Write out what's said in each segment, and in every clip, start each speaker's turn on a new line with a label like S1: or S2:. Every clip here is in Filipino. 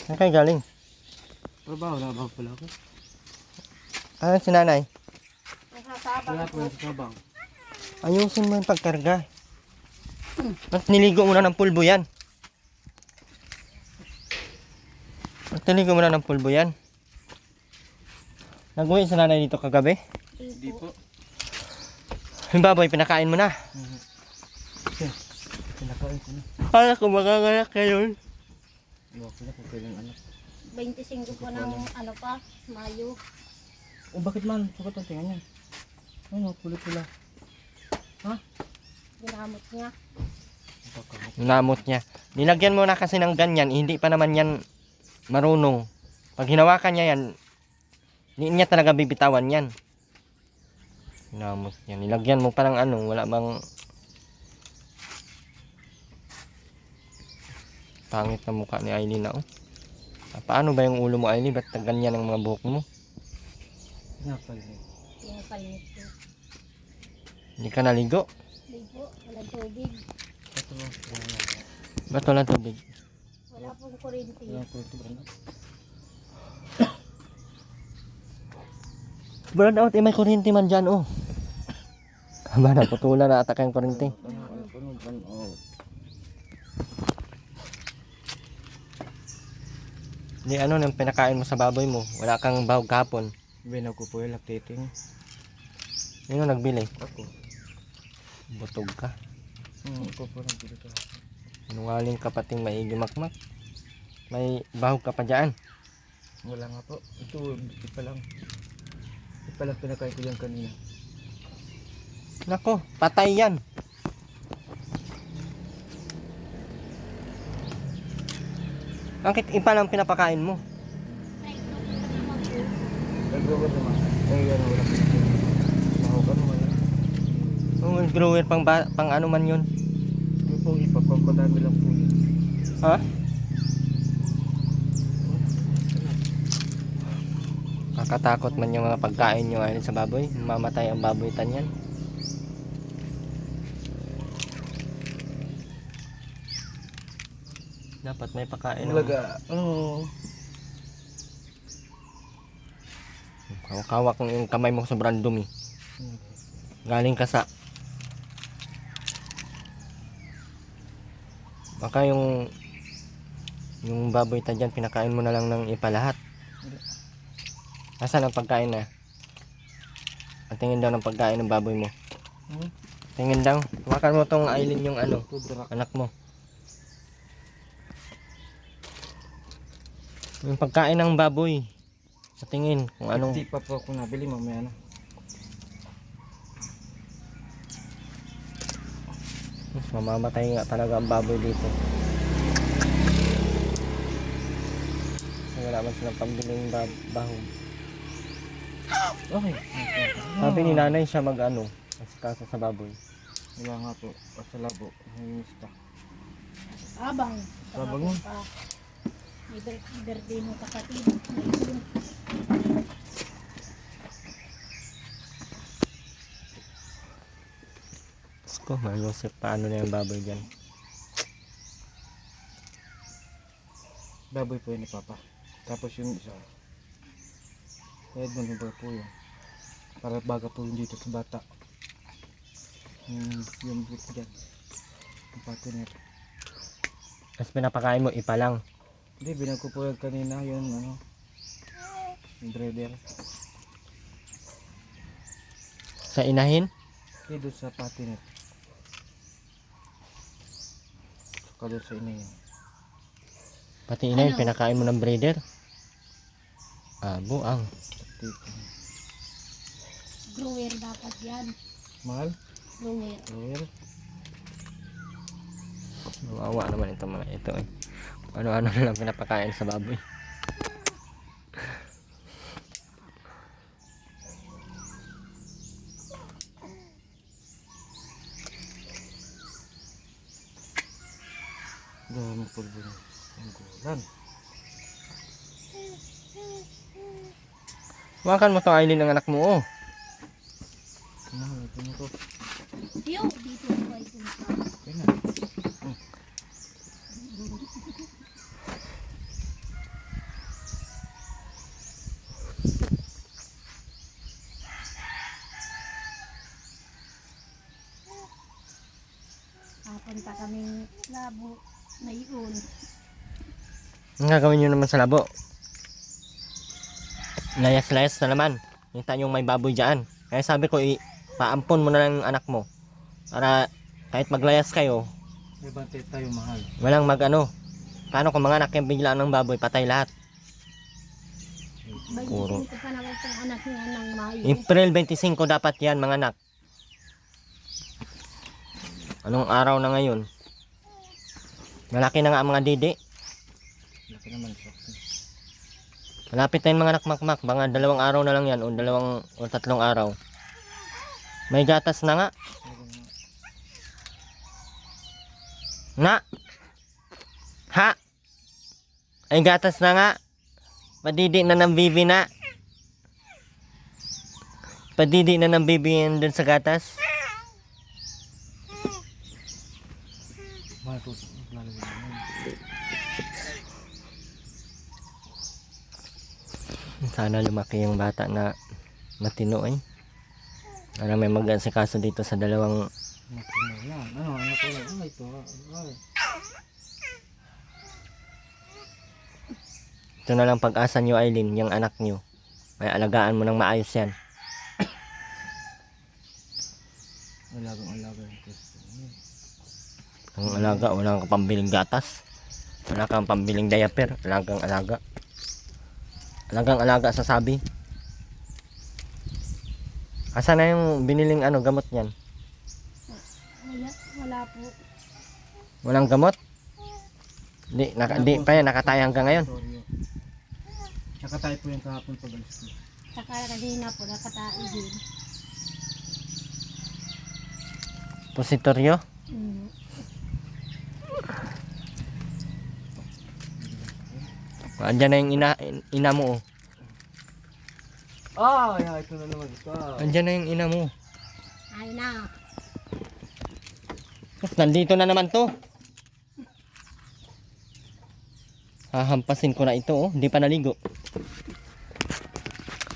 S1: Saan kayo galing?
S2: Trabaho na ba pala ako?
S1: Ah, si nanay.
S2: Wala po na sa trabaho.
S1: Ayusin mo yung pagkarga. At niligo mo na ng pulbo yan. At niligo mo na ng pulbo yan. Nag-uwi sa nanay dito kagabi?
S2: Hindi po.
S1: Yung baboy, pinakain mo na.
S2: Pinakain ko na.
S1: Kala ko makakanak kayo.
S2: Iwak ko na kung kailang anak.
S3: 25 po ng ano pa, Mayo.
S2: Oh, bakit man? Sukat ang tinga niyan. Ano, pula-pula. Ha?
S3: Ginamot niya.
S1: Namot niya. Nilagyan mo na kasi ng ganyan, hindi pa naman yan marunong. Pag hinawakan niya yan, hindi niya talaga bibitawan yan. Namot niya. Nilagyan mo pa ng ano, wala bang pangit na mukha ni Aileen na oh. Paano ba yung ulo mo, Aileen? Ba't ganyan ang mga buhok mo?
S2: Pinapalit.
S3: Pinapalit ko.
S1: Hindi ka naligo?
S3: Hindi po, walang tubig.
S2: Ito lang.
S1: Ba't walang tubig?
S3: Wala pong kuryente.
S2: Walang kulto ba na?
S1: Brad out, may kuryente man dyan oh. Aba, naputulan na ata kayong kuryente. Hindi ano nang pinakain mo sa baboy mo. Wala kang bahog kahapon.
S2: Binaw ko po yung lactating.
S1: Sino nagbili?
S2: Ako.
S1: Butog ka.
S2: Ako po nang dito.
S1: Nungaling ka pating maigi makmak. May bahog ka pa dyan.
S2: Wala nga po. Ito pa lang. Ito pa lang pinakain ko yan kanina.
S1: Nako, patay yan. Bakit iba lang pinapakain mo?
S2: Nag-grower naman. Ay, yan wala. Mahukan naman lang.
S1: Oh, grower pang ano man yun.
S2: Yung pong ipa, pangkadami lang po yun.
S1: Ha? Kakatakot man yung mga pagkain nyo ayun sa baboy. Mamatay ang baboy tanyan. Dapat may pakain.
S2: Laga. Oo.
S1: Hawak-hawak yung kamay mo sobrang dumi. Galing ka sa baka yung baboy ta dyan pinakain mo na lang ng ipalahat. Nasaan ang pagkain na? Ang tingin daw ng pagkain ng baboy mo. Tingin daw. Hawakan mo tong Aileen yung ano, anak mo. Yung pagkain ng baboy. Sa tingin kung anong
S2: Hindi pa po ako nabili mamaya na.
S1: mamamatay nga talaga ang baboy dito. Kasi wala man silang pambiling bahog.
S2: Okay.
S1: Sabi ni nanay siya mag-ano, asikaso sa baboy.
S2: Wala nga po. Pasalabo. May mista.
S3: Abang.
S2: Sabang mo.
S3: May birthday ng kapatid. Ayun.
S1: Sko, mayusip paano na yung baboy dyan.
S2: Baboy po yun ni Papa. Tapos yung isa. Red man po yun. Para baga po yun dito sa bata. Yung bit dyan. Yung partner.
S1: Tapos pinapakain mo ipa lang.
S2: Hindi, binag ko po yan kanina yun ano. Yung breeder.
S1: Sa inahin,
S2: Hindi doon sa partner. Saka doon sa ina yun.
S1: pati inahin pinakain mo ng breeder. Buang.
S3: Grower dapat yan.
S2: Mahal?
S3: Grower.
S2: Royal?
S1: Wawa naman ito mga ito eh. Ano-ano na lang pinapakain sa baboy.
S2: Dami pulbo na. Ang gulan.
S1: Wakan mo to Aileen ng anak mo oh.
S2: Mahal, ito mo to.
S3: Yo, dito ko ay punta.
S2: Okay na.
S3: Papunta kaming labo na iyon.
S1: Ang gagawin nyo naman sa labo? Layas-layas na naman. Kita nyo may baboy dyan. Kaya sabi ko, paampon mo na lang yung anak mo. Para kahit maglayas kayo,
S2: May bantay tayo mahal.
S1: walang mag-ano. Paano kung mga anak yung biglaan ng baboy, patay lahat. Puro.
S3: 25 pa naman itong anak niya ng Mayo.
S1: April 25 dapat yan mga anak. Anong araw na ngayon? Malaki na nga ang mga didi.
S2: Laki naman siya.
S1: Malapit na yung mga anak makmak. Baka 2 araw na lang yan o 2 o 3 araw. May gatas na nga. Nga. Ha? Ay gatas na nga. Padidi na ng bibi na. Padidi na ng bibi yan dun sa gatas.
S2: Mahal ko. Lalagyan naman.
S1: Sana lumaki yung bata na matino eh. Para may mag-asikaso dito sa 2.
S2: Matino yan. Ano ko lang. Ano ito? Ay.
S1: Ito na lang pag-asa nyo, Aileen, yung anak nyo. May alagaan mo ng maayos yan.
S2: Alagang-alaga.
S1: Ang alaga, wala kang pambiling gatas. Wala kang pambiling diaper. Alagang-alaga. Alagang-alaga sa sabi. Asa na yung biniling gamot niyan?
S3: Wala po.
S1: Walang gamot? Di pa yan, nakataya hanggang ngayon.
S2: Nakatayo po yung kahapon pag alis ko.
S3: Saka kanina po nakatain din.
S1: Positoryo?
S3: Mm.
S1: Andyan na yung ina mo.
S2: Ah, yeah, ito na naman. Ito.
S1: Andyan na yung ina mo.
S3: Ay na.
S1: Tapos nandito na naman to. Hahampasin ko na ito oh. Hindi pa naligo.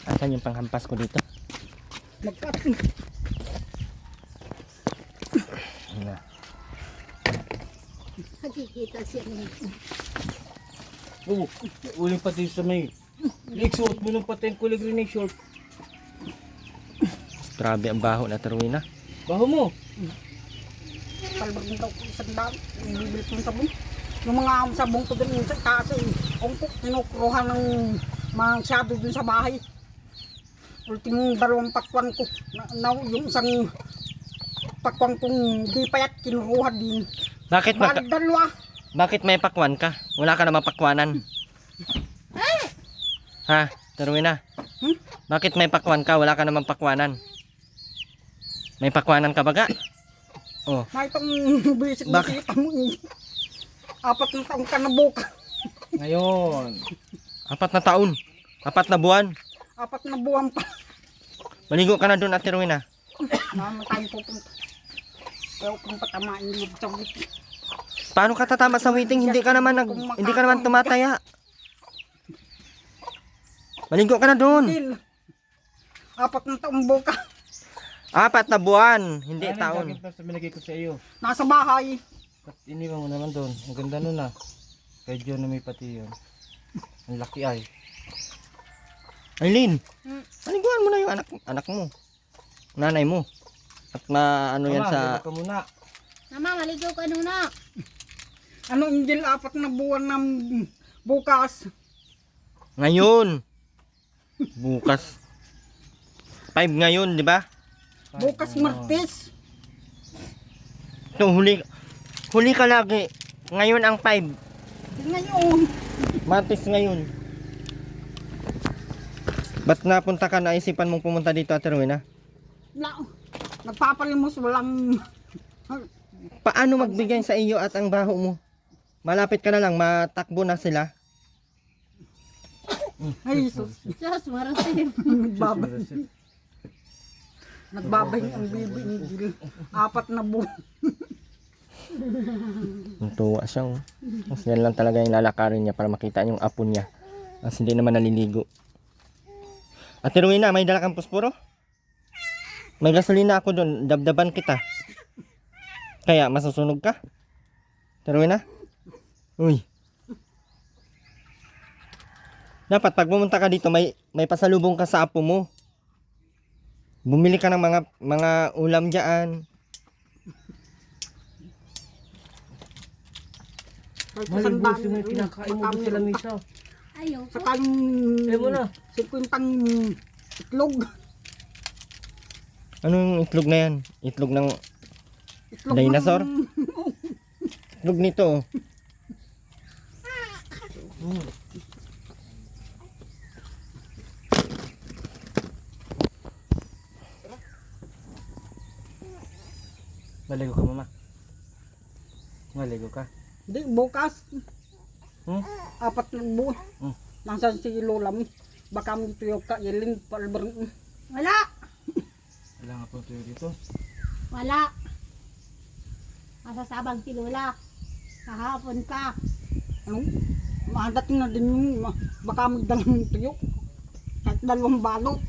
S1: Asan yung panghampas ko dito?
S3: Nagkatin.
S1: Na.
S3: Nakikita siya nito.
S2: Oo, uling pati sa may suot mo ng pati yung kulay green na short.
S1: Grabe ang baho na Terwina.
S2: Baho mo.
S4: Palbag daw ko isang daan, bibili ko ng sabong. Yung mga sabong ko din sa taas ay ongkok, kinukuha ng mga shadow dun sa bahay. Ultimong 2 pakwan ko, yung isang pakwan kong di payat, kinukuha din.
S1: Bakit
S4: Balik 2.
S1: bakit may pakwan ka? Wala ka namang pakwanan. Ha, Terwina?
S4: Hmm?
S1: Bakit may pakwan ka? Wala ka namang pakwanan. May pakwanan ka baga? Oh,
S4: Na itong basic
S1: Bakit?
S4: nakita mo eh. 4 na taong ka na buka.
S2: Ngayon.
S1: 4 na taon. 4 na buwan.
S4: 4 na buwan pa.
S1: Maligo ka na doon at Terwina.
S4: Naman tayong pupunta. Kaya kung patamain yung sa wiki.
S1: Paano ka tatama sa waiting? Hindi ka naman tumataya. Maligo ka na doon.
S4: Din. 4 na taong buka.
S1: 4 na buwan, hindi
S2: Ano yung
S1: taon.
S2: jacket na sa binigay ko sa iyo?
S4: Nasa bahay.
S2: Ba't iniwan mo naman doon? Ang ganda nun ah. Kay John na may pati yun. Ang laki ay.
S1: Aileen,
S4: Hmm.
S1: paliguan mo na yung anak mo. Nanay mo. At maano yan
S2: Mama,
S1: sa...
S2: ligo ka muna.
S3: Mama, maligo ka na.
S4: Ano Angel, 4 na buwan ng bukas.
S1: Ngayon. Bukas. 5 ngayon, di ba?
S4: Bukas Martes.
S1: So, huli ka lagi. Ngayon ang 5.
S4: Ngayon.
S1: Martes ngayon. Ba't napunta ka, naisipan mong pumunta dito at Terwina?
S4: Nagpapalimos, walang...
S1: Paano magbigay sa iyo at ang baho mo? Malapit ka na lang, matakbo na sila.
S4: Ay, Jesus.
S3: Diyos, marasin.
S4: Nagbabay ang bibi ni Gil. 4 na buwan.
S1: Tuwa siya. Oh. Tapos yan lang talaga yung lalakarin niya para makita yung apo niya. As hindi naman naliligo. Ate Rowena, may dala kang posporo? May gasolina ako doon. Dabdaban kita. Kaya masusunog ka? Ate Rowena? Uy. Dapat pag pumunta ka dito, may pasalubong ka sa apo mo. Bumili ka ng mga ulam diyan.
S4: Kahit
S2: Mali,
S4: isang
S2: boss,
S4: daan,
S2: yung may kinakain mo doon sa lamisa.
S3: Ayoko.
S4: Saka yung
S2: Eh mo na.
S4: 50 itlog.
S1: Ano yung itlog na yan? Itlog ng
S4: Itlog
S1: Dinosaur?
S4: ng-
S1: itlog nito. Oh.
S2: Maligo ka, mama. Maligo ka.
S4: Hindi, bukas.
S2: Hmm?
S4: 4 na buwan.
S2: Hmm.
S4: Nasa si Lola mo. Baka mo tuyo ka, yelin, palbar.
S3: Wala.
S2: Wala nga po tayo dito.
S3: Wala. Masasabang si Lola. Kahapon pa.
S4: Ano? Madating na din yung, baka magdalang tuyo. Kahit 2 balot.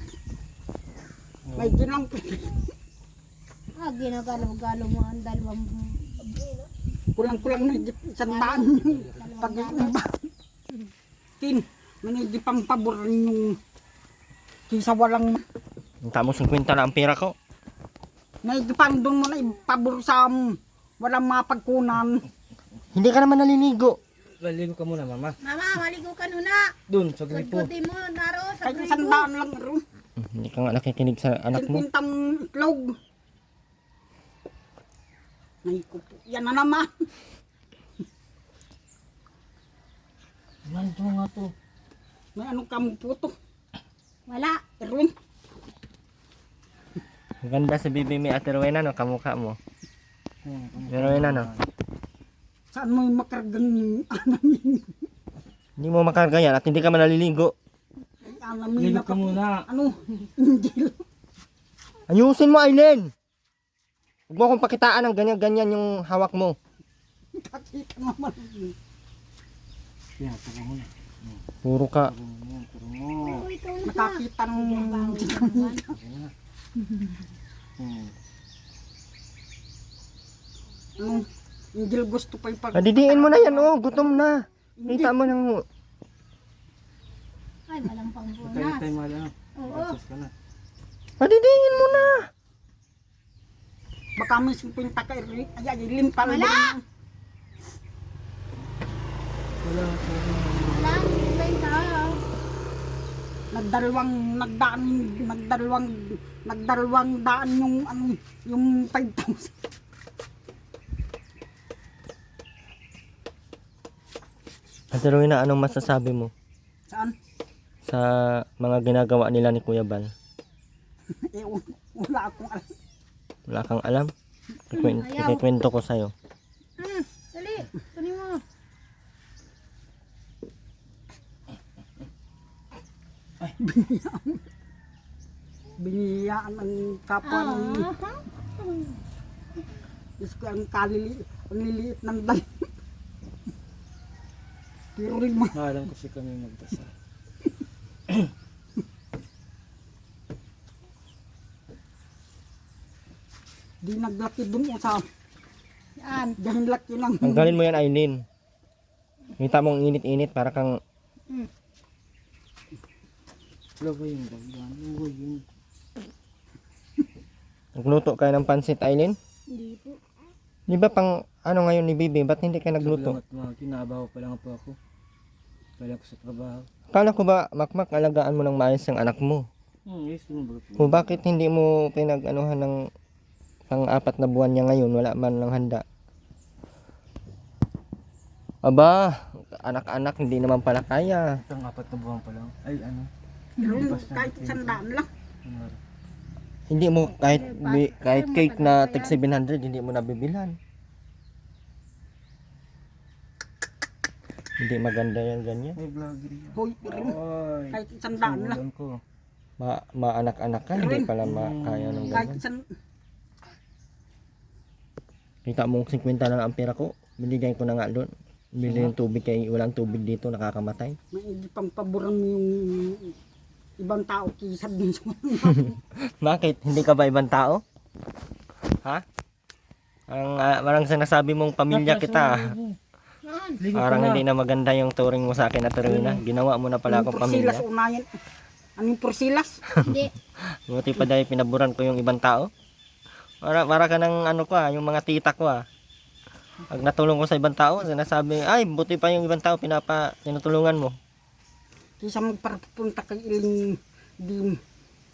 S4: May ginang.
S3: Ginagalaw-galaw mo ang 2
S4: Kulang-kulang na higit 100 yung pag-iiba. Tin, manigit pang pabor yung kisa walang
S1: Ang mo 50 na ang pera ko.
S4: naigit pang doon mo na ipabor sa walang mapagkunan.
S1: Hindi ka naman naliligo.
S2: Maligo ka muna, mama.
S3: Mama, maligo ka nuna.
S2: Doon, sa gripo.
S3: Pagputi mo, naro sa
S4: Kahit
S3: gripo.
S4: 100 lang rin.
S1: Hindi ka nga nakikinig sa anak mo.
S4: 50 itlog. Naikupo. Yan na naman.
S2: Nandito nga to.
S4: May anong kamo puto.
S3: Wala.
S4: Erwin.
S1: Ang ganda si Bibi mi Ate Rowena, no? Kamukha mo. Ate Rowena, no?
S4: Saan mo yung makargang anamin?
S1: Hindi mo makarga yan at hindi ka man naliligo.
S4: Anamin
S2: Maligo
S4: na
S2: ka muna.
S4: ano? Injil.
S1: Ayusin mo, Aileen! Huwag mo akong pakitaan ng ganyan-ganyan yung hawak mo.
S4: Kakita naman.
S2: Kaya, turo mo na.
S1: Puro ka.
S2: Turo mo.
S3: Oh, ikaw na.
S4: Nakakita ng ano? Injil gusto pa yung pag...
S1: Nadidiin mo na yan, oh. Gutom na. Kita mo ng...
S3: Ay, walang
S2: Kaya
S3: pampunas.
S2: tayo mali, ano?
S3: Oo.
S2: Process ka na.
S1: Nadidiin mo na.
S4: Baka may 50 ka ay limpa.
S3: Wala!
S2: Wala po.
S3: Wala. Hintay tayo.
S4: Nagdalawang daan yung ano, yung 5,000.
S1: Ate Rowena, anong masasabi mo
S4: Saan?
S1: sa mga ginagawa nila ni Kuya Bal?
S4: Eh, wala akong alam.
S1: Wala kang alam? Ikikwento ko sa'yo.
S3: Dali. Kunin mo.
S4: Biniyaan ng kapwa ng Diyos ko ang liliit ng dal. Pero rin mga
S2: Maalam kasi kami magdasal.
S4: di naglaki dun o sa
S3: Yan.
S4: dahil laki lang.
S1: Tanggalin mo yan, Aileen. Kita mo ang init-init para kang...
S2: Wala ba yung dagyan? Wala ba yung...
S1: Nagluto kayo ng pansit, Aileen?
S3: Hindi po.
S1: Di ba pang ano ngayon ni Bibi? Ba't hindi ka nagluto?
S2: Salamat mga kinabaho pa lang po ako. Kaya ko sa trabaho.
S1: Kala ko ba, makmak, alagaan mo ng maayos ang anak mo?
S2: Yes, ano ba po?
S1: O bakit hindi mo pinag-anuhan ng pang-4 na buwan niya ngayon? Wala man ng handa. Aba, anak-anak hindi naman pala kaya.
S2: Itong 4 na buwan pa lang. Ay, ano?
S4: Pero kahit 100 lang.
S2: Ano?
S1: Hindi mo kahit cake na tig 700 hindi mo nabibilhan. Hindi maganda yan ganyan.
S2: May vlogger yan.
S4: Hoy, rin.
S2: Ay,
S4: Kahit 100 lang.
S2: simulan ko.
S1: Maanak-anak ka, hindi pala makaya ng
S4: Kahit
S1: ganyan. Kita mo 50 lang ang pera ko. Binigay ko na nga doon. Bili ng tubig kay walang tubig dito, nakakamatay.
S4: May hindi pang paboran mo yung ibang tao kisa din sa
S1: Bakit? Hindi ka ba ibang tao? Ha? Parang sinasabi mong pamilya kita.
S2: Ligo
S1: Parang
S2: ka na.
S1: hindi na maganda yung turing mo sa akin na Terwina. Ginawa mo na pala akong
S4: Porsilas
S1: pamilya.
S4: unayan. Anong porsilas?
S3: Hindi.
S1: Buti pa dahil pinaburan ko yung ibang tao. Para ka ng ano ko yung mga tita ko Pag natulong ko sa ibang tao, sinasabi, ay, buti pa yung ibang tao, tinutulungan mo.
S4: Kisa magpapunta kay iling di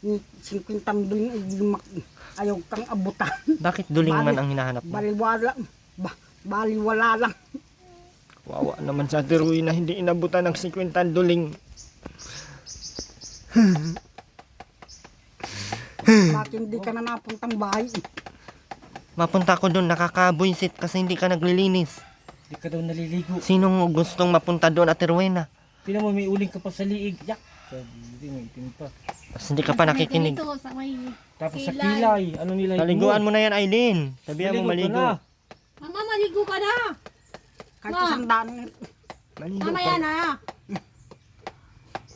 S4: ni 50 bilin ayaw kang abutan.
S1: Bakit duling man ang hinahanap mo?
S4: Baliwala lang.
S1: Wawa naman sa Terwina, hindi inabutan ng 50 duling.
S4: Bakit hindi ka na napuntang bahay?
S1: Mapunta ko doon, nakakabuisit kasi hindi ka naglilinis.
S2: Di ka daw naliligo.
S1: Sinong gustong mapunta doon at Terwina?
S2: Tingnan mo, may uling ka pa sa liig. Yak! Sabi, hindi, may itim pa.
S1: Tapos hindi ka pa nakikinig.
S3: Dito sa may...
S2: Tapos sa
S3: Kilay.
S2: kilay, ano nilay mo?
S1: Paliguan mo na yan, Aileen. Sabihan mo
S2: Maligo ka
S1: maligo.
S2: na.
S3: Mama, maligo ka na.
S4: Kahit
S3: Ma.
S4: isang daan.
S1: Maligo
S3: Mamaya
S1: ka.
S3: na.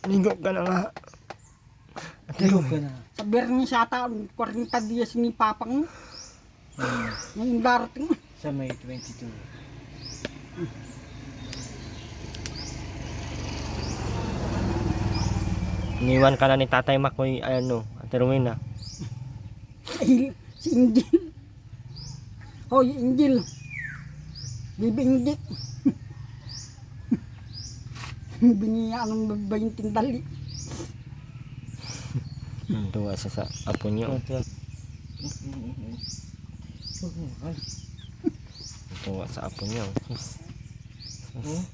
S1: Maligo ka na nga.
S2: Ligo ka na.
S4: Sa Bernie siya ata, 40 dias ni Papang. Ngayon darating.
S2: Sa May 22.
S1: Iniwan ka na ni Tatay Makoy, at Terwina.
S4: Si Injil. Hoy, Injil. Bibi Injil. Biniya ng 20 dali.
S1: Tuwa siya sa apo niyo. Tuwa sa apo niyo. Sus. Sus.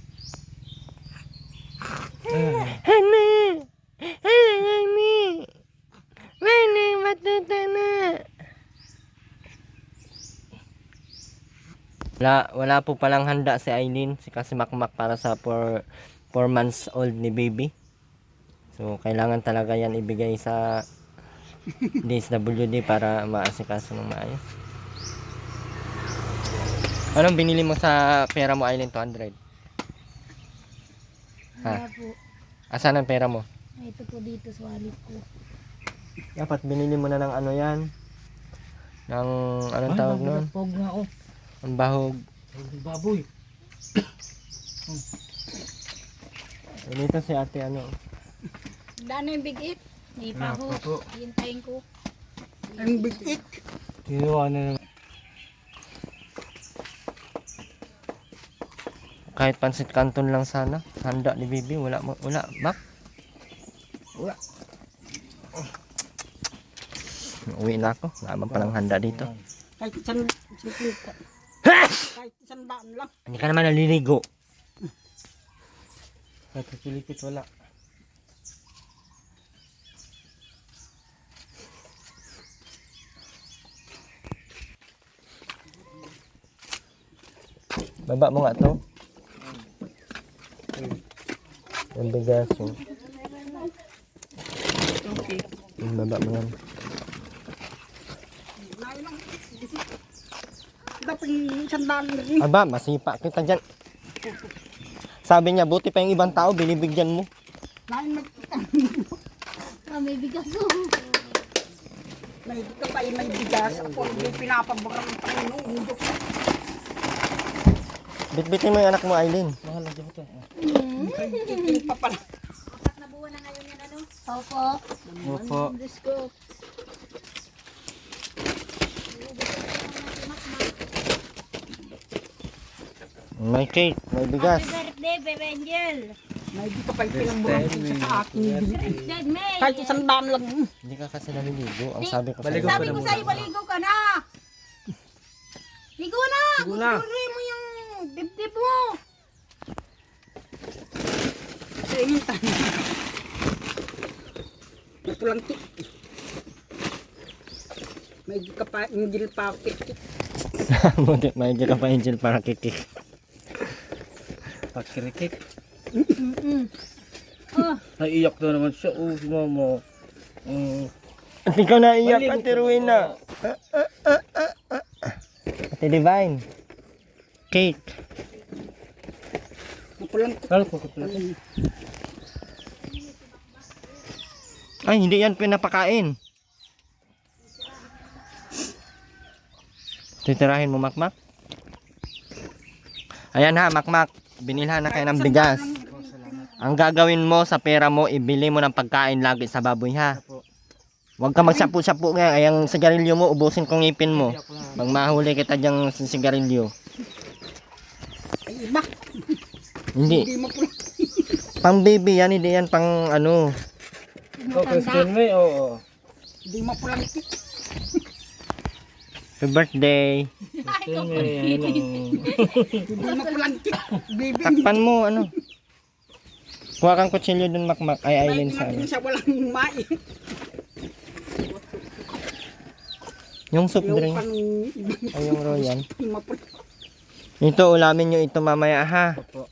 S1: Hana! Hana! Mana matuta na? Wala po palang handa si Aileen, si Makmak para sa 4 months old ni baby. So, kailangan talaga yan ibigay sa DSWD para maasikaso ng maayos. Anong binili mo sa pera mo, Aileen? 200?
S3: Wala po.
S1: Asan ang pera mo?
S3: Ay, ito po dito sa wallet ko.
S1: Dapat binili mo na ng ano yan. Ng, anong tawag nun?
S2: Pog nga oh.
S1: Ang bahog.
S2: Ang baboy.
S1: Dito si ate
S3: Dano yung big it? Hindi pa ho. Hintayin ko.
S4: Ang bigit.
S2: Kinuha na ng...
S1: Kahit pansit canton lang sana. Handa ni baby. Wala. Bak?
S2: Wala.
S1: Uwi na ako. Wala man palang handa dito.
S4: Kahit isang daan lang.
S1: Hindi ka naman naliligo.
S2: Nagkakilipit wala.
S1: Baba mo nga to. Yung bigas yun. Baba mo yan.
S4: Dapat isang daan rin.
S1: Aba, masipa kita dyan. Sabi niya, buti pa yung ibang tao, binibigyan mo.
S4: Nain
S3: May bigas ho.
S4: may ka pa may bigas. Ako hindi pinapaboran ng Panginoon.
S1: Bitbitin mo yung anak mo, Aileen.
S2: Mahal na dito.
S4: Itin pa pala.
S3: Apat na buwan na ngayon yan ano? Opo.
S2: Opo.
S3: Diyos ko.
S1: May cake, may bigas.
S3: Happy birthday, Bebe Angel.
S4: May di ka pa pinaboran sa akin.
S3: Birthday, May.
S4: Kahit isang daan lang.
S1: Hindi ka kasi naliligo. Ang sabi ko
S2: Baligo
S1: sa'yo.
S3: Sabi ko sa'yo, maligo ka na. Ligo na.
S2: Ligo na.
S3: Guguri mo yung dibdib mo.
S4: Sa inyo tayo. Ito lang tik. May di ka pa Injil pa kit.
S1: Buti, may ka pa angel para kikik.
S2: Pagkirikik.
S3: Oh,
S2: Naiiyak na naman siya. Oh, si mama.
S1: At ikaw naiyak,
S2: Maligo
S1: Ate
S2: ka na.
S1: Rowena. Ate Divine. Cake.
S4: Mapulang
S2: Kala ko pala.
S1: Ay, hindi yan pinapakain. Titirahin mo, Makmak. Ayan ha, Makmak. Binilhan na kayo ng bigas. Ang gagawin mo sa pera mo, ibili mo ng pagkain lagi sa baboy ha.
S2: Apo.
S1: Huwag ka magsapu-sapu nga. Ay, ang sigarilyo mo, ubusin kong ngipin mo. Pag mahuli kita dyang sigarilyo.
S4: ay iba.
S1: Hindi.
S4: Hindi mapulang.
S1: Pang baby yan, hindi yan pang ano.
S2: Oh, Christian May, oo.
S4: Hindi mapulang.
S1: Happy birthday.
S2: Christian May, ano.
S4: Hindi mapulang. Baby.
S1: Takpan mo, ano. Kuha kang kutsilyo dun, Makmak. Ay, Aileen sa ano.
S4: Sa walang mai.
S1: Yung soft
S4: Yung
S1: drinks.
S4: pang ibang
S1: Ay, yung royal.
S4: mapulang.
S1: Ito, ulamin nyo ito mamaya ha.
S2: Apo.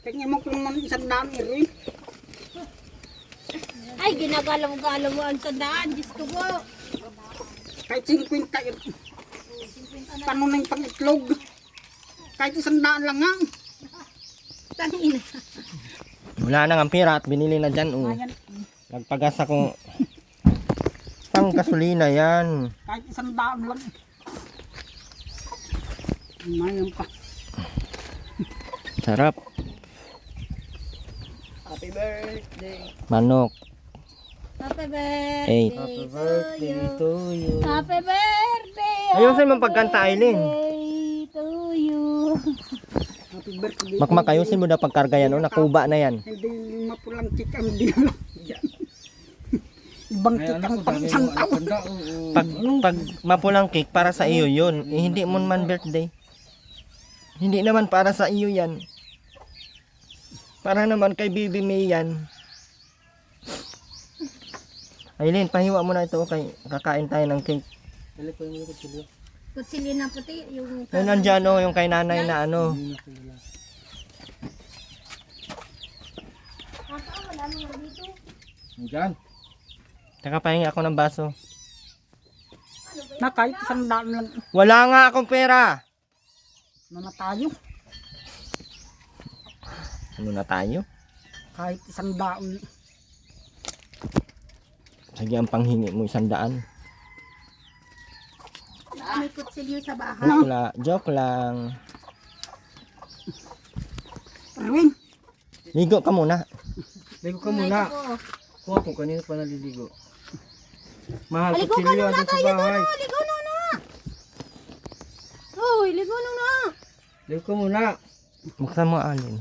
S4: Tingnan mo kung man isang dami rin.
S3: Ay, ginagalaw-galaw mo ang sandaan. Diyos ko po.
S4: Kahit 50 yun. Paano na yung pang-itlog? Kahit isang daan lang nga.
S3: Tangina.
S1: Wala na ang pira at binili na dyan. Oh.
S4: Ayan.
S1: Nagpagas akong pang gasolina yan.
S4: Kahit isang daan lang. Mayan pa.
S1: Sarap.
S4: Happy birthday.
S1: Manok.
S3: Happy birthday.
S1: Eight.
S2: Happy birthday to you.
S3: Happy birthday.
S1: Ayusin mo pagkanta, Aileen.
S3: Birthday to you.
S4: Happy birthday.
S1: Makmak, ayusin mo daw pagkarga yan. Oh. Nakuba na yan.
S4: Hindi mapulang kik ang dinala. Ibang
S2: Ay,
S4: kik
S2: anak
S4: ang
S2: ko,
S4: pang
S2: dami
S4: isang
S2: mo
S4: taon.
S2: tanda, oo.
S1: Pag mapulang cake, para sa iyo yun. Eh, hindi mo man birthday. Hindi naman para sa iyo yan. Para naman kay Bibi May yan. Aileen, pahiwa mo na ito. Okay, kakain tayo ng cake.
S2: Dali ko yung likod sila.
S3: Kutsilyo na puti. Yung
S1: Ayun, nandyan oh, yung kay nanay na ano.
S2: Hindi na sila.
S3: wala naman dito.
S2: Diyan.
S1: Taka, pahingi ako ng baso.
S4: Na kahit isang daan lang.
S1: Wala nga akong pera.
S4: Na tayo.
S1: Ano na tayo?
S4: Kahit isang daan.
S1: Sige, ang panghingi mo 100.
S3: May kutsilyo sa bahay.
S1: Joke lang.
S4: Erwin.
S1: Ligo ka muna.
S2: Ligo ka muna. Kuha ko kanina pa naliligo. Mahal ko
S3: Aligo ka
S2: silyo
S3: na
S2: andun sa
S3: tayo
S2: bahay.
S3: na. Ligo na na. Hoy, ligo na na.
S2: Ligo ka muna.
S1: Buksan mo, Alin.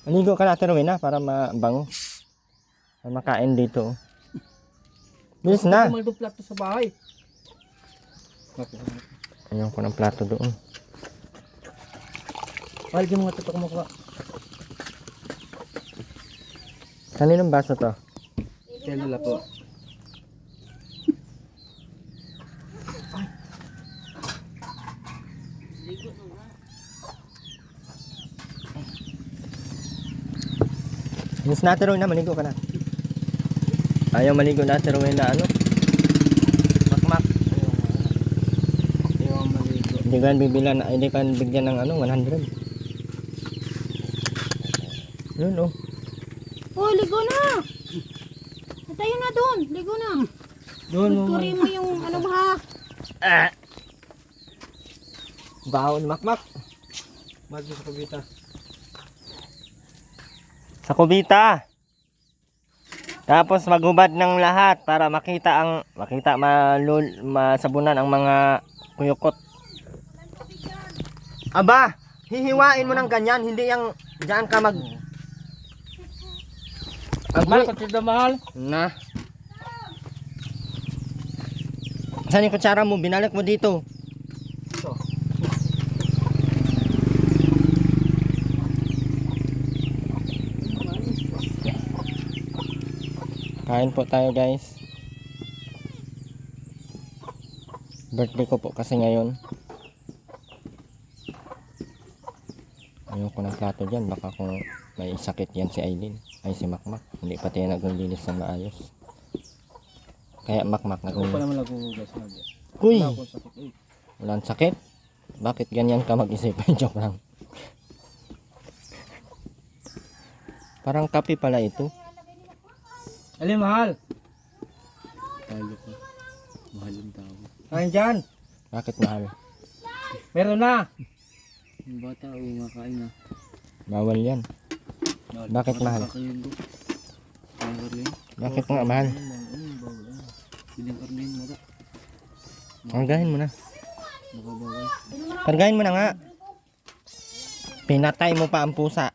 S1: Maligo ka natin, Rowena, para mabango. Para makain dito. Bilis na.
S2: Kumaldo plato sa bahay.
S1: Ayaw ko ng plato doon.
S2: Mahal dyan mga tato kumakuha.
S1: Kaninong baso to?
S2: Kaya nila po.
S1: Bilis natin, Rowena, maligo ka na. Ayaw maligo natin, Rowena, ano? Makmak.
S2: Ayaw ang maligo.
S1: Hindi ka bibilan, hindi ka bigyan ng ano, 100. Yun, oh.
S3: Oh, ligo na. Tayo na doon. Ligo na.
S2: Doon mo.
S3: Kuri mo yung ano mo ha.
S1: Baon, Makmak.
S2: Mahal dyan sa kabita.
S1: Sa kubita. Tapos maghubad ng lahat para makita masabunan ang mga kuyukot. Aba, hihiwain mo ng ganyan, hindi yung diyan ka mag
S2: Mahal ko sila mahal.
S1: na. Saan yung kutsara mo? Binalik mo dito.
S2: Ito.
S1: Kain po tayo, guys. Birthday ko po kasi ngayon. Ayoko ng plato dyan. Baka kung may sakit yan si Aileen. Ay si Makmak. Hindi pa tayo naglilinis na maayos. Kaya Makmak
S2: Ako pa
S1: naglilinis.
S2: naman naghuhugas na dyan.
S1: Uy!
S2: Wala akong sakit. Uy.
S1: Walang sakit. Bakit ganyan ka mag-isip? Joke lang. Parang kape pala ito.
S2: Alin, mahal?
S5: Talo ko. Mahal yung tao.
S2: Kain dyan.
S1: Bakit mahal?
S2: Meron na.
S5: Yung bata, umakain na.
S1: Bawal yan. Bakit mahal?
S5: Kakain ko. Ang karlin.
S1: Bakit nga mahal?
S5: Bawal na. Bilang karlin, mata.
S1: Kargahin mo na.
S5: Makabawal.
S1: Kargahin mo na nga. Pinatay mo pa ang pusa.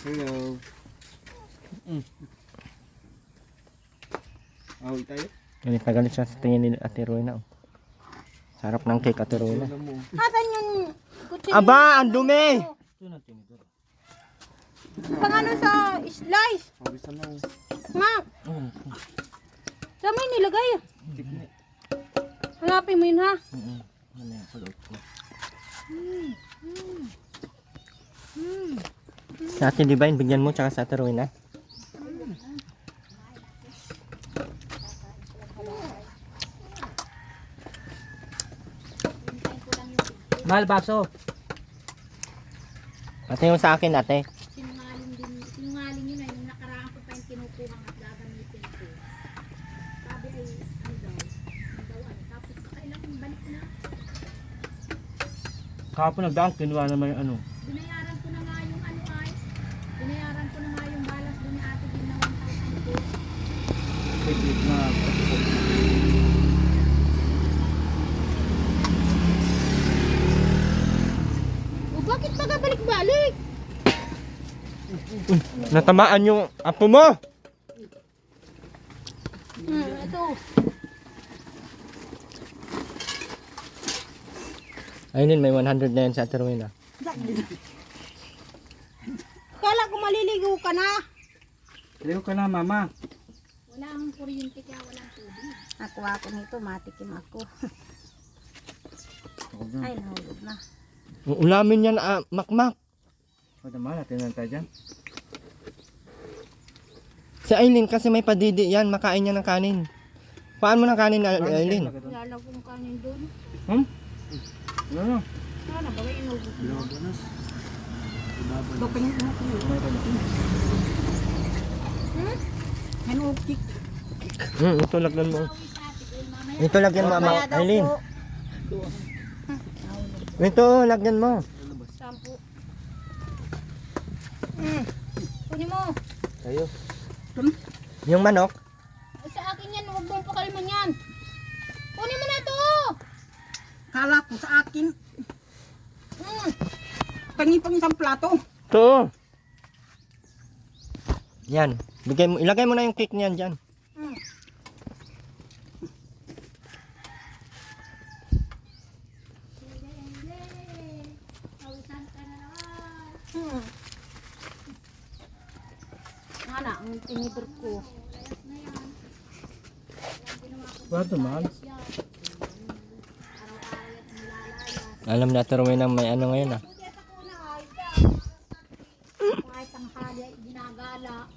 S5: Hello. Away tayo?
S1: Galit na galit siya sa tingin ni Ate Rowena. Sarap ng cake, Ate Rowena.
S5: Alam mo.
S3: Asan yung kutsilyo?
S1: Aba, ang dumi!
S3: Pang ano sa slice?
S5: Pawisan mo.
S3: Nga. Saan mo yung nilagay? Hanapin mo yun ha.
S1: Sa Ate Divine, bigyan mo, tsaka sa Ate Rowena.
S2: Mahal, baso.
S1: Ate yung sa akin, ate.
S3: Sinungaling yun ay nung nakaraan ko pa yung kinukuha at gagamitin ko. Sabi ay ano daw ano. Tapos kailangan balik na.
S2: Kahapon nagdaan, kinuha naman yung ano.
S3: Binayaran ko na nga yung ano ay. Binayaran ko na nga yung balas doon ni ate din na 1,000 ko.
S2: Sigit na.
S3: O bakit pagabalik-balik?
S1: Natamaan yung apo mo!
S3: Ito.
S1: Ayun, may 100 na yan sa Ate Rowena.
S3: Kala ko maliligo ka na.
S2: Liho ka na, mama.
S3: Wala ang kuryente kaya walang tubig.
S4: Ako nito, matikim ako. Ay, nahulog na.
S1: Ulamin yan, makmak.
S2: O naman, natin lang tayo dyan.
S1: Si Aileen kasi may padidi yan, makain niya ng kanin. Paan mo ng kanin, Aileen?
S3: Lalagong kanin doon.
S2: Ano?
S3: Sana ba may inubos mo?
S4: Doping mo ko. Menupik.
S1: Ito lagyan mo. Ito lagyan mo, Aileen. Ito lagyan mo.
S3: Sampo. Kunin mo.
S1: Kayo. Yung manok?
S3: Sa akin yan, huwag mong pakaliman yan. Kunin mo na ito.
S4: Kala ko sa akin. Pang isang plato.
S1: Ito. Yan. Ilagay mo na yung cake niyan dyan.
S3: Ana, ang tinidor ko.
S2: Bato, mahal.
S1: Alam na Ate Rowena may ano ngayon ah.
S3: Kahit ang hali ay ginagala.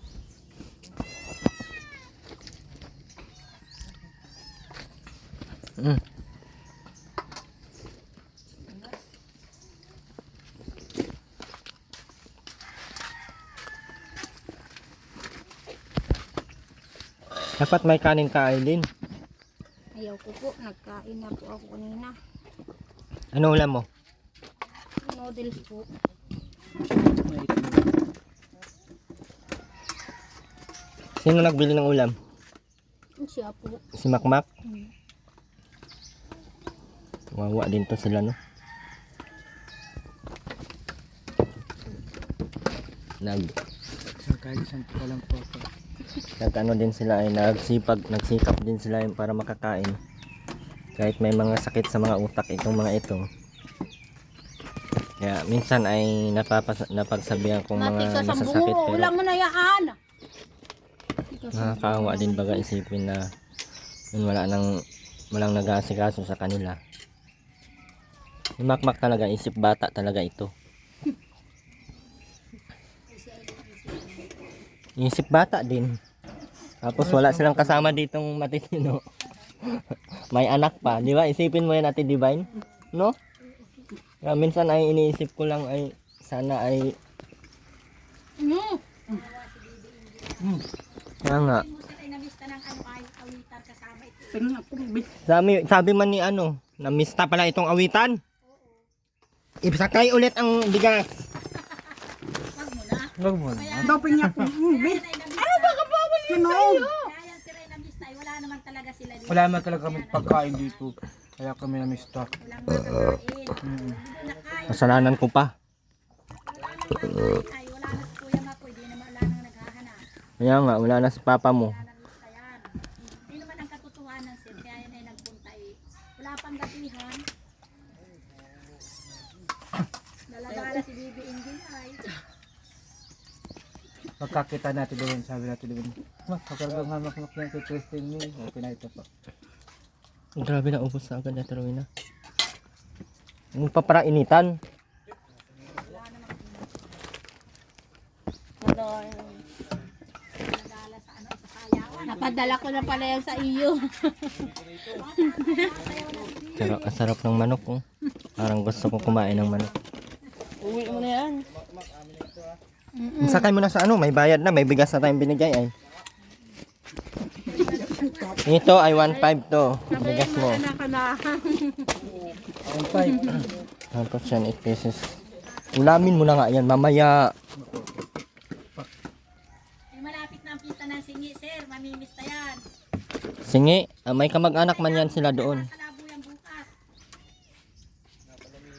S1: Dapat may kanin ka, Aileen.
S3: Ayaw ko po, nagkain na po ako kanina.
S1: Ano ulam mo?
S3: Noodles po.
S1: Sino nagbili ng ulam?
S3: Siya po.
S1: Si Makmak? Wawa din to sila, no?
S2: Isang ka lang po ako.
S1: Nag-ano din sila ay nagsikap din sila yung para makakain. Kahit may mga sakit sa mga utak itong mga ito. Kaya minsan ay napagsabihan kong mga
S3: Matik ka sa
S1: masasakit
S3: bungo,
S1: pero
S3: ulam mo na yaan.
S1: nakakaawa din baga isipin na yun walang nag-aasikaso sa kanila. Si Makmak talaga, isip bata talaga ito. Isip bata din. Tapos wala silang kasama ditong matitino. May anak pa, di ba? Isipin mo yan, Ate Divine, no? Kaya minsan ay iniisip ko lang ay sana ay kaya nga.
S3: Mo sila ay namista ng ano kahit awitan kasama ito.
S4: Tingnan ko, bis.
S1: Sabi man ni ano, namista pala itong awitan. Ibsakay ulit ang bigas.
S3: Wag mo na.
S2: Wag mo na.
S4: Daw pinya ko, bis.
S3: Ano ba ka bawal yun
S4: Kinog.
S3: Kaya yan sila ay namista ay wala naman talaga sila dito.
S2: Wala naman talaga kami pagkain dito. Kaya kami namista.
S3: Walang makakain. Hindi na kain.
S1: Kasalanan ko pa.
S3: Wala nang kakain ay wala na si Kuya Makoy. Hindi naman wala nang naghahanap.
S1: Kaya nga, wala na si papa mo.
S3: Wala nang lista yan. Hindi naman ang katotohanan sir. Kaya yan ay nagpunta eh. Wala pang gabihan. Dalagala si Bibi Ingin ay.
S2: Pagkakita natin doon, sabi natin doon, pagkargang hamak-hamak yan kay Christine ni. Pinahita pa.
S1: Grabe na, ubos na agad na Rowena. Yung pa para initan.
S3: Dalagala sa ano sa sayawan.
S6: Napadala ko na pala yan sa iyo.
S1: Pero ang sarap ng manok, oh. Parang gusto ko kumain ng manok.
S6: Uwi mo na yan.
S1: Sakay mo na sa ano, may bayad na, may bigas na tayong binigay ay. Ito ay 1.5 to, bigas mo.
S6: Anak ka na.
S2: Ang five.
S1: Tapos yan, 8 pesos. Ulamin mo na nga yan, mamaya.
S3: Ay malapit na ang pista ng singi sir. Mamimista yan.
S1: Singi, may kamag-anak man yan sila doon.
S3: Sa labo yan bukas.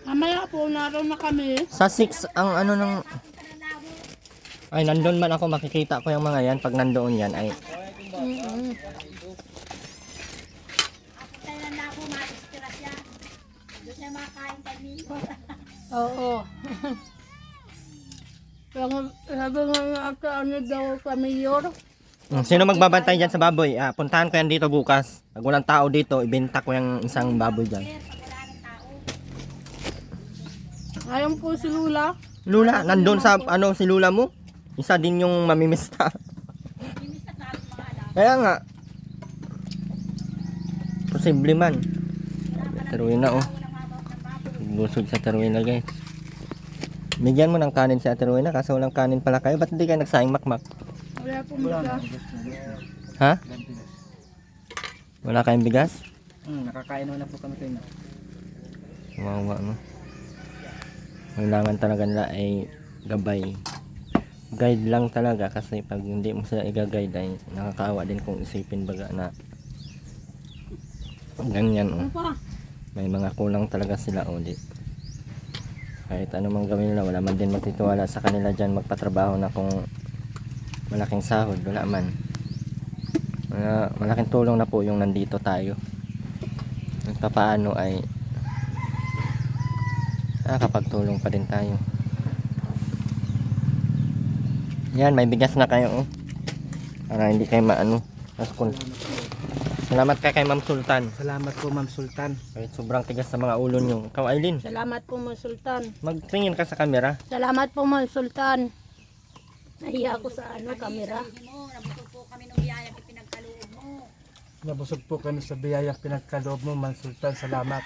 S6: Mamaya po, naroon na kami.
S1: Sa 6, ang ano ng...
S3: Punta ng labo.
S1: Ay, nandun man ako, makikita ko yung mga yan. Pag nandoon yan, ay...
S3: Kapag tayo ng labo, ma-extra siya. Doon siya makain kanina.
S6: Oo. Sabi nga nga ata, ano daw kami yor.
S1: Sino magbabantay dyan sa baboy? Puntahan ko yan dito bukas. Pag walang tao dito, ibenta ko yung isang baboy dyan.
S3: Sir, pag wala ng tao.
S6: Ngayon po si Lula.
S1: Lula, nandun sa ano si Lula mo? Isa din yung mamimista.
S3: Mimista na ang mga alam.
S1: Kaya nga. Posible man. Taruin na oh.
S3: Walang hawak ng baboy.
S1: Busog sa taruin na guys. Bigyan mo ng kanin si Ate Rowena kasi walang kanin pala kayo. Ba't hindi kayo nagsaing makmak?
S6: Wala pong bigas.
S1: Ha? Wala kayong bigas?
S2: Nakakain naman na po kami kayo.
S1: Wawa no. Kailangan talaga nila ay gabay. Guide lang talaga kasi pag hindi mo sila i-guide ay nakakaawa din kung isipin baga na ganyan oh. May mga kulang talaga sila oh. Kahit ano mang gawin nila, wala man din magtitiwala sa kanila dyan magpatrabaho na kung malaking sahod, wala man. Malaking tulong na po yung nandito tayo. Papaano ay nakakapagtulong pa din tayo. Yan, may bigas na kayo oh. Para hindi kayo maano. Salamat kay Ma'am Sultan.
S2: Salamat po Ma'am Sultan.
S1: Kahit sobrang tigas sa mga ulo nyo. Ikaw Aileen,
S6: Salamat po, Ma'am Sultan.
S1: magtingin ka sa camera.
S6: Salamat po, Ma'am Sultan. Nahiya ako sa ano, kamera.
S3: Sabihin mo, nabusog po kami ng biyayang ipinagkaloob mo.
S2: Nabusog po kami sa biyayang pinagkaloob mo Ma'am Sultan. Salamat.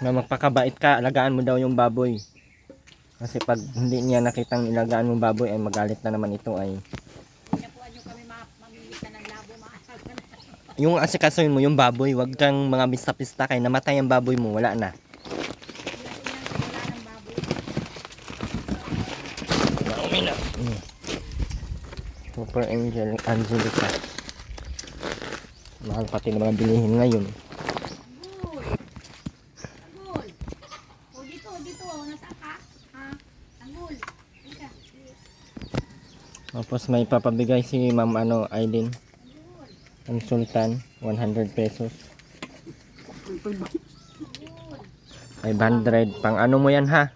S1: Na magpakabait ka, alagaan mo daw yung baboy. Kasi pag hindi niya nakitang ilagaan mo baboy ay magalit na naman ito ay.
S3: Kaya po nyo kami mamimista ng labo, maasal ka na.
S1: Yung asikasuhin mo yung baboy, wag kang mga pista-pista kay namatay ang baboy mo, wala na.
S3: Wala ng baboy.
S1: Super Angelica. Mahal pati ng mga bilihin ngayon.
S3: Anggol. O dito, nasaan ka? Ha? Anggol. Halika.
S1: Tapos may papabigay si Ma'am Aileen. Ang Sultan, 100 pesos. 500. Pang ano mo yan ha?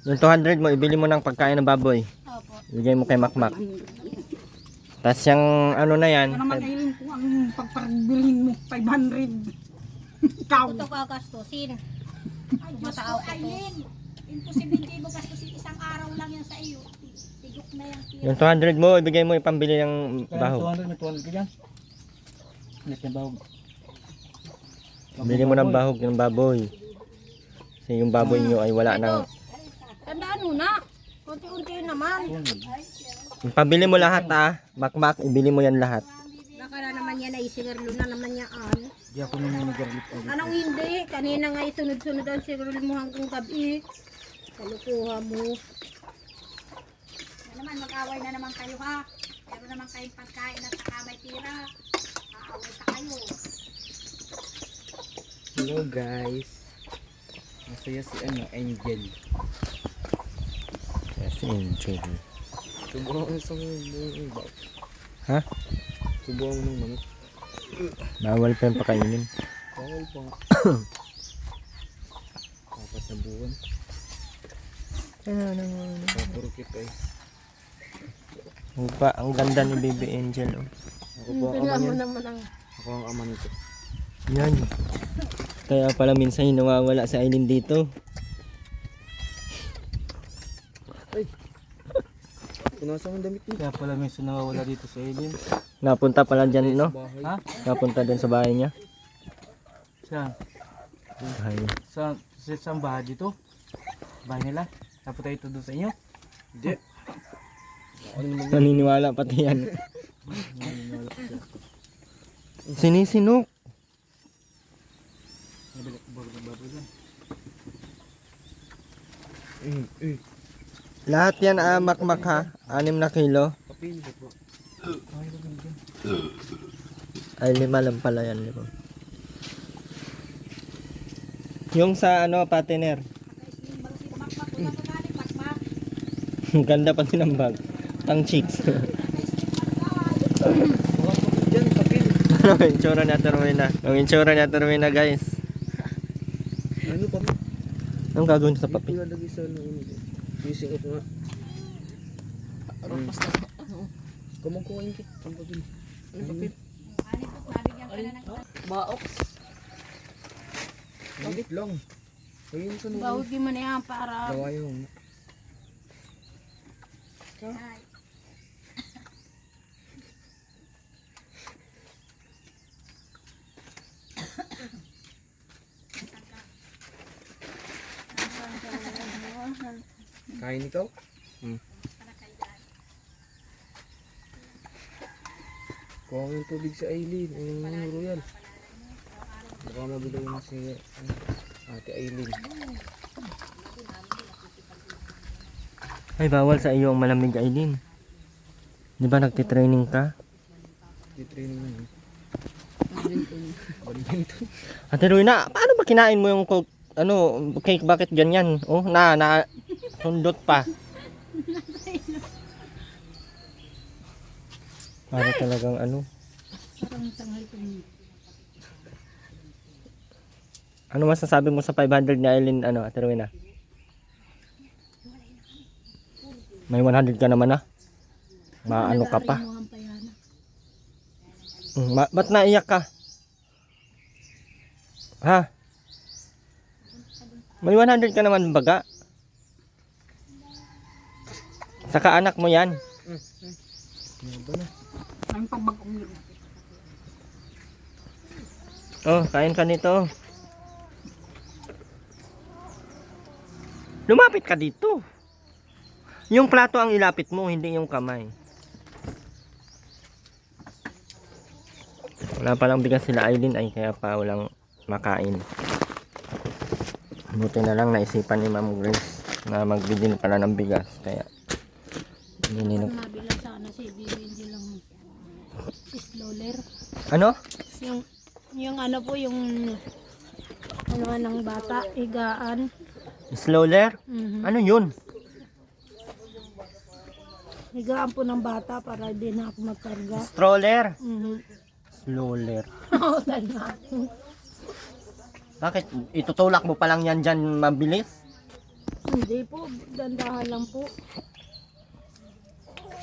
S1: Yung 200 mo, ibili mo ng pagkain ng baboy.
S6: Opo.
S1: Bigay mo kay Makmak. Tapos yung ano na yan,
S4: Ano naman ayun po ang pagparbilhin mo, 500. Ikaw.
S6: Ito kagastusin.
S3: Ay, Diyos ko, Aileen. Imposible hindi mo gastusin isang araw lang yan sa iyo. Tigok na yung tira.
S1: Yung 200 mo, ibigay mo ipambili ng
S2: Kaya
S1: bahog.
S2: 200, may 200 ka dyan. Net na bahog.
S1: Bili mo ng bahog ng baboy. Kasi yung baboy nyo ay wala nang...
S6: Tandaan mo na. Unti-unti naman.
S1: Pabili mo lahat Bakbak, ibili mo yan lahat.
S6: Baka na naman yan ay sigarlo na naman yan.
S2: Di ako nung nag-garlic ulit.
S6: Anong hindi? Kanina nga sunod-sunod ang sigarlo mo hanggang gabi. Kalukuha mo.
S3: Na naman, mag-away na naman kayo ha. Meron naman kayong pagkain at saka may tira. Aaway pa kayo.
S5: Hello guys. Masaya si Angel.
S1: Yes, enjoy.
S5: Subuhan mo sa mga
S1: Ha?
S5: Subuhan mo ng manok.
S1: Bawal pa yung pakainin.
S5: Bawal pa. 4 na buwan. Puro kita eh.
S1: Ang ganda ni Baby Angel. Oh.
S5: Ako po ang ama
S6: Tingnan mo
S5: niyan.
S6: naman ang...
S5: Ako ang ama nito.
S1: Yan. Kaya pala minsan nawawala si Aileen dito.
S5: Pinasa ang damit niya.
S2: Kaya pala may nawawala dito sa Aileen.
S1: Napunta pala dyan, no?
S5: Bahay.
S2: Ha?
S1: Napunta din sa bahay niya.
S2: Saan?
S1: Ay,
S2: Saan bahay dito? Bahay nila? Napunta ito doon sa inyo?
S5: Hindi. Ano naman
S1: naniniwala pati yan. Sinisinok.
S2: Nabalik ko bago ng baboy dyan.
S1: Lahat yan makmak ha. 6 na kilo.
S5: Kapil po.
S2: Ay, bago dyan.
S1: Ay 5 lang pala yan. 5. Yung sa partner. Ang ganda pati ng bag. Pang chicks.
S5: Diyan, kapil.
S1: Ano ang itsura ni Ate Rowena? Ang itsura ni Ate Rowena, guys.
S5: Ano pa?
S1: Anong gagawin sa papi?
S5: Hindi lagi sa ano. Using it nga. Kumangkuhain kita. Ang papel. Ano papel?
S3: Ano po, nabigyan ka na ng
S5: Baok. Langit lang. Ayun sa nung.
S6: Bahugin mo na yan para...
S5: Gawayo.
S3: ay.
S5: Kain ikaw? Kuha ko yung tubig sa Aileen. Yung royal. Baka mabilaw na si Ate Aileen.
S1: Ay, bawal sa iyo ang malamig, Aileen. Di ba nagtitraining ka?
S5: Di training na yun. Badminton.
S1: Ate Rowena, paano ba kinain mo yung cake? Bakit ganyan? Oh, sundot pa. Para talagang
S6: Parang tanghal ko niya.
S1: Ano masasabi mo sa 500 ni Aileen, Ate Rowena? May 100 ka naman Maano ka pa?
S6: Mukhang pa yan.
S1: Ba't naiyak ka? Ha? May 100 ka naman baga. Saka anak mo yan.
S4: Ang pagbagong yun.
S1: Oh, kain ka nito. Lumapit ka dito. Yung plato ang ilapit mo, hindi yung kamay. Wala palang bigas sila Aileen ay kaya pa walang makain. Buti na lang naisipan ni Ma'am Grace na magbili pala ng bigas. Kaya hindi
S6: Ang nabila sana si hindi lang slowler.
S1: Ano?
S6: Yung ano po, yung ng bata, higaan.
S1: Slowler?
S6: Mhm.
S1: Ano yun?
S6: Higaan po ng bata para hindi na ako magkarga.
S1: Stroller?
S6: Mhm.
S1: Slowler.
S6: Oo, tama.
S1: Bakit? Itutulak mo pa lang yan dyan mabilis?
S6: Hindi po, dandahan lang po.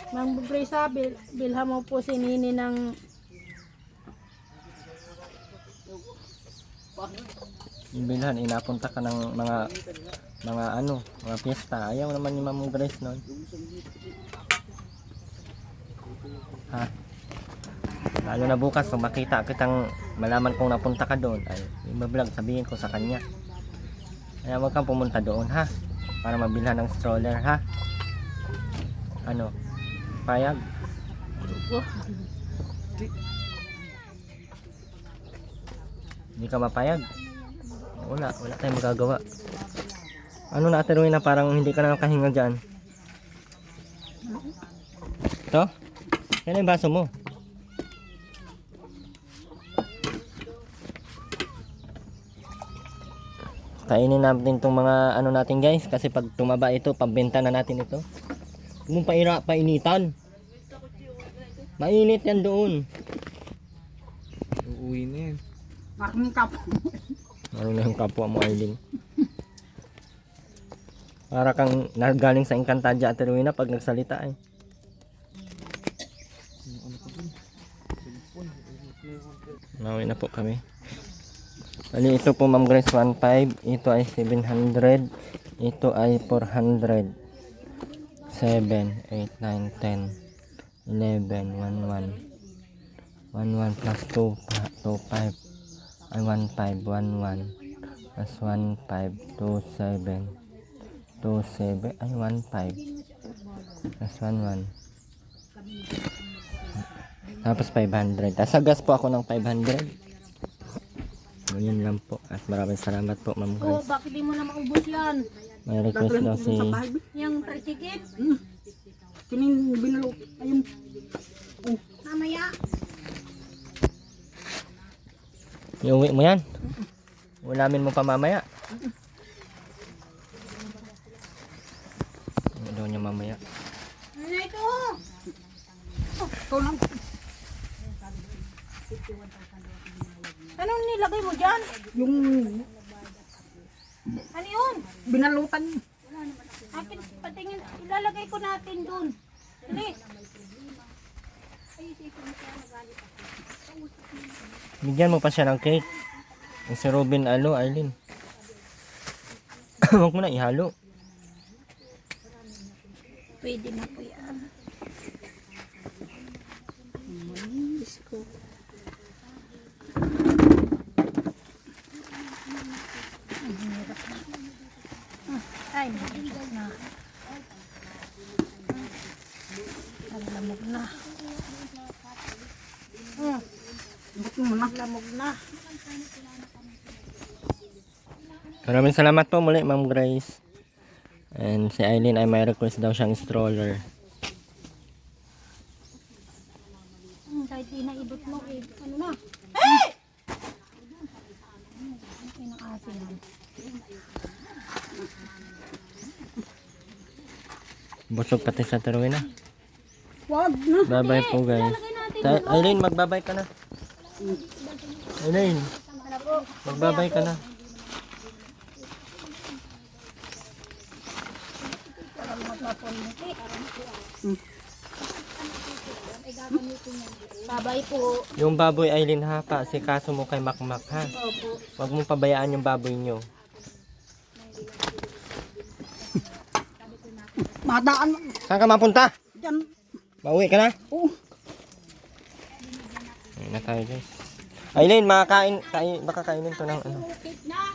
S6: Mang Brisa, bilhan mo po si Nini ng
S1: bilhan, inapunta ka ng mga ano, mga piyesta. Ayaw naman ni Ma'am Grace noon. Ha? Lalo na bukas, kung makita kitang malaman kong napunta ka doon, ay i-vlog, sabihin ko sa kanya. Kaya wag kang pumunta doon, ha? Para mabilhan ng stroller, ha? Ano? Payag? Hindi ka mapayag? Wala tayong magagawa. Ano na Ate Rowena, parang hindi ka na nakahinga dyan. Ito? Yan yung baso mo. Kainin natin itong mga ano natin guys, kasi pag tumaba ito, pambenta na natin ito. Huwag mong painitan. Mainit yan doon.
S5: Uuwi na yan.
S4: Maraming kapo.
S1: Ano na yung kapwa mo, Arlene? Para kang nagaling sa Encantadia Ate Rowena pag nagsalita eh. Nawi na po kami. Bali, ito po Ma'am Grace 1.5, ito ay 700, ito ay 400. 7, 8, 9, 10, 11, 11. 11 plus 2, 5 ay 15, 11 plus 15, 27, 27 ay 15 plus 11. Tapos 500. Tasagas po ako ng 500. Yun lang po. At maraming salamat po Ma'am
S6: Oh,
S1: Grace.
S6: bakit di mo na maubos yan?
S1: May request daw si...
S4: Sa bahay.
S6: Yung tricycle?
S4: Kinin binalo. Ayun.
S6: Mamaya.
S1: Iuwi mo yan? Ulamin mo pa mamaya? Ano daw niya mamaya?
S6: Ano ito?
S4: Ito lang.
S6: Anong nilagay mo dyan?
S4: Yung
S6: Ano yun?
S4: binalutan.
S6: Akin, patingin, ilalagay ko natin dun. Dali.
S1: Bigyan mo pa siya ng cake. Yung si Robin Arlene. Huwag mo na ihalo.
S6: Pwede na po yan. Diyos ko. Ay, mahirap na. Ang lamog na.
S4: Buti mo na.
S6: Lamog na.
S1: Maraming salamat po muli Ma'am Grace. And si Aileen ay may request daw siyang stroller.
S6: Kahit di naibot mo eh. Ano na? Hey! Ay, nakasin na.
S1: Busog pati sa Terwina.
S4: Wag na.
S1: Bye bye po guys. Aileen, magbabay ka na. Aileen, magbabay ka na.
S6: Babay po.
S1: Yung baboy Aileen ha, pa si kaso mo kay Makmak ha.
S6: Opo.
S1: Huwag mong pabayaan yung baboy nyo.
S4: Madaan.
S1: Saan ka mapunta?
S4: Diyan.
S1: Mauwi ka na?
S4: Oh.
S1: Ayun na tayo guys. Aileen, makakain, baka kainin to ng ano.
S6: Na.